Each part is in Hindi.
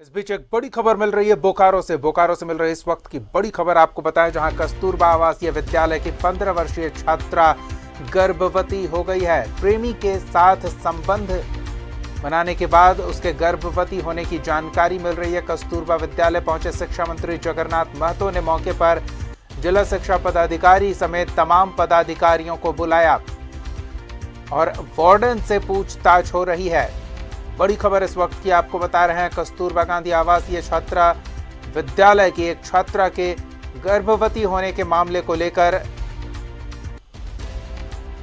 इस बीच एक बड़ी खबर मिल रही है बोकारो से मिल रही इस वक्त की बड़ी खबर आपको बताएं, जहां कस्तूरबा आवासीय विद्यालय की 15 वर्षीय छात्रा गर्भवती हो गई है। प्रेमी के साथ संबंध बनाने के बाद उसके गर्भवती होने की जानकारी मिल रही है। कस्तूरबा विद्यालय पहुंचे शिक्षा मंत्री जगन्नाथ महतो ने मौके पर जिला शिक्षा पदाधिकारी समेत तमाम पदाधिकारियों को बुलाया और वार्डन से पूछताछ हो रही है। बड़ी खबर इस वक्त की आपको बता रहे हैं, कस्तूरबा गांधी आवासीय छात्रा विद्यालय की एक छात्रा के गर्भवती होने के मामले को लेकर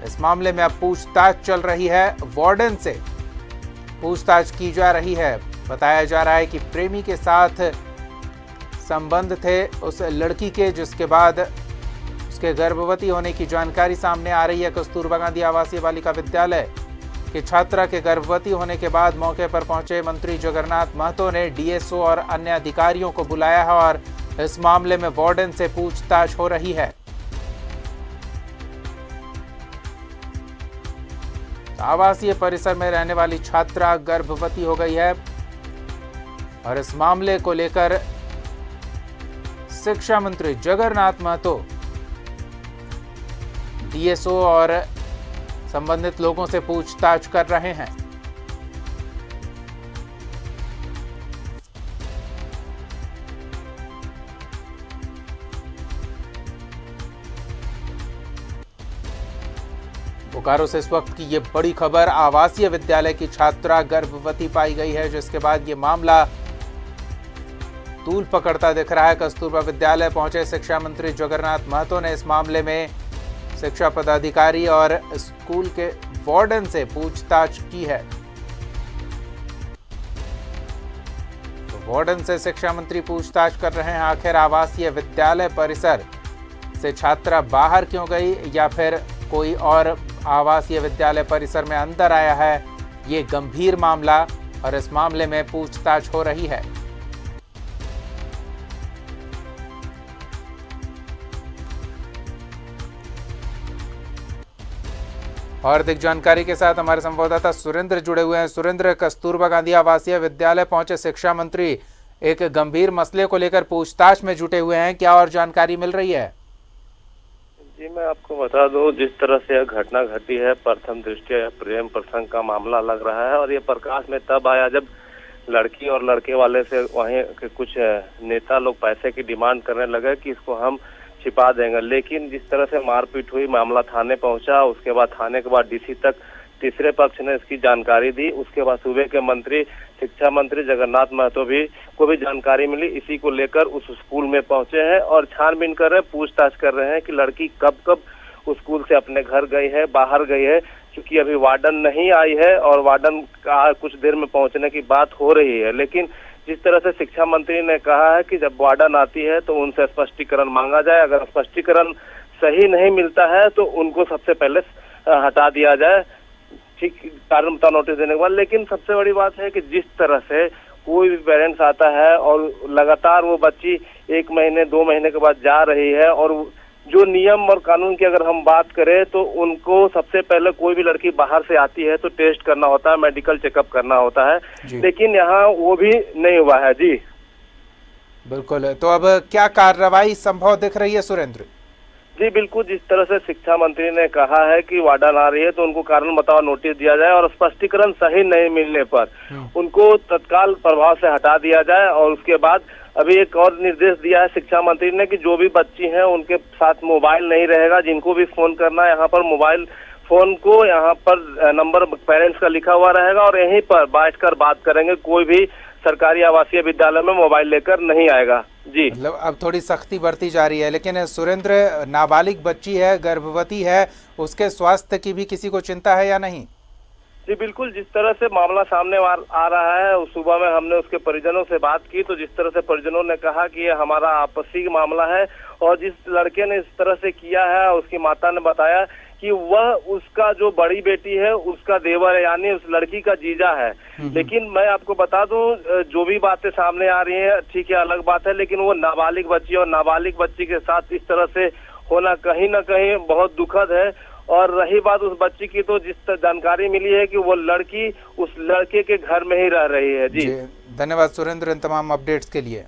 इस मामले में अब पूछताछ चल रही है। वार्डन से पूछताछ की जा रही है। बताया जा रहा है कि प्रेमी के साथ संबंध थे उस लड़की के, जिसके बाद उसके गर्भवती होने की जानकारी सामने आ रही है। कस्तूरबा गांधी आवासीय बालिका विद्यालय की छात्रा के गर्भवती होने के बाद मौके पर पहुंचे मंत्री जगन्नाथ महतो ने डीएसओ और अन्य अधिकारियों को बुलाया है और इस मामले में वार्डन से पूछताछ हो रही है। आवासीय परिसर में रहने वाली छात्रा गर्भवती हो गई है और इस मामले को लेकर शिक्षा मंत्री जगन्नाथ महतो डीएसओ और संबंधित लोगों से पूछताछ कर रहे हैं। बोकारो से इस वक्त की ये बड़ी खबर, आवासीय विद्यालय की छात्रा गर्भवती पाई गई है, जिसके बाद ये मामला तूल पकड़ता दिख रहा है। कस्तूरबा विद्यालय पहुंचे शिक्षा मंत्री जगन्नाथ महतो ने इस मामले में शिक्षा पदाधिकारी और स्कूल के वार्डन से पूछताछ की है। तो वार्डन से शिक्षा मंत्री पूछताछ कर रहे हैं, आखिर आवासीय विद्यालय परिसर से छात्रा बाहर क्यों गई या फिर कोई और आवासीय विद्यालय परिसर में अंदर आया है। ये गंभीर मामला और इस मामले में पूछताछ हो रही है। और अधिक जानकारी के साथ हमारे संवाददाता सुरेंद्र जुड़े हुए हैं। सुरेंद्र, कस्तूरबा गांधी आवासीय विद्यालय पहुंचे शिक्षा मंत्री एक गंभीर मसले को लेकर पूछताछ में जुटे हुए हैं, क्या और जानकारी मिल रही है? जी, मैं आपको बता दूं, जिस तरह से यह घटना घटी है, प्रथम दृष्टया प्रेम प्रसंग का मामला लग रहा है और ये प्रकाश में तब आया जब लड़की और लड़के वाले से वहीं के कुछ नेता लोग पैसे की डिमांड करने लगे कि इसको हम छिपा देंगे। लेकिन जिस तरह से मारपीट हुई, मामला थाने पहुंचा, उसके बाद थाने के बाद डीसी तक तीसरे पक्ष ने इसकी जानकारी दी। उसके बाद सूबे के मंत्री शिक्षा मंत्री जगन्नाथ महतो को भी जानकारी मिली। इसी को लेकर उस स्कूल में पहुंचे हैं और छानबीन कर रहे हैं, पूछताछ कर रहे हैं कि लड़की कब कब उस स्कूल से अपने घर गई है, बाहर गई है। क्योंकि अभी वार्डन नहीं आई है और वार्डन का कुछ देर में पहुंचने की बात हो रही है। लेकिन जिस तरह से शिक्षा मंत्री ने कहा है कि जब वार्डन आती है तो उनसे स्पष्टीकरण मांगा जाए, अगर स्पष्टीकरण सही नहीं मिलता है तो उनको सबसे पहले हटा दिया जाए, ठीक कारण बताओ नोटिस देने के बाद। लेकिन सबसे बड़ी बात है कि जिस तरह से कोई भी पेरेंट्स आता है और लगातार वो बच्ची 1 महीने 2 महीने के बाद जा रही है, और जो नियम और कानून की अगर हम बात करें तो उनको सबसे पहले कोई भी लड़की बाहर से आती है तो टेस्ट करना होता है, मेडिकल चेकअप करना होता है, लेकिन यहाँ वो भी नहीं हुआ है। जी बिल्कुल, तो अब क्या कार्रवाई संभव दिख रही है सुरेंद्र? जी बिल्कुल, जिस तरह से शिक्षा मंत्री ने कहा है कि वार्डन आ रही है तो उनको कारण बताओ नोटिस दिया जाए और स्पष्टीकरण सही नहीं मिलने पर उनको तत्काल प्रभाव से हटा दिया जाए। और उसके बाद अभी एक और निर्देश दिया है शिक्षा मंत्री ने कि जो भी बच्ची हैं उनके साथ मोबाइल नहीं रहेगा, जिनको भी फोन करना है यहाँ पर मोबाइल फोन को यहाँ पर नंबर पेरेंट्स का लिखा हुआ रहेगा और यहीं पर बैठकर बात करेंगे। कोई भी सरकारी आवासीय विद्यालय में मोबाइल लेकर नहीं आएगा। जी, मतलब अब थोड़ी सख्ती बरती जा रही है। लेकिन सुरेंद्र, नाबालिग बच्ची है, गर्भवती है, उसके स्वास्थ्य की भी किसी को चिंता है या नहीं? जी बिल्कुल, जिस तरह से मामला सामने आ रहा है, सुबह में हमने उसके परिजनों से बात की तो जिस तरह से परिजनों ने कहा कि ये हमारा आपसी मामला है और जिस लड़के ने इस तरह से किया है, उसकी माता ने बताया कि वह उसका जो बड़ी बेटी है उसका देवर है, यानी उस लड़की का जीजा है। लेकिन मैं आपको बता दूं, जो भी बातें सामने आ रही है ठीक है, अलग बात है, लेकिन वो नाबालिग बच्ची और नाबालिग बच्ची के साथ इस तरह से होना कहीं ना कहीं बहुत दुखद है। और रही बात उस बच्ची की, तो जिस जानकारी मिली है कि वो लड़की उस लड़के के घर में ही रह रही है। जी धन्यवाद सुरेंद्र इन तमाम अपडेट्स के लिए।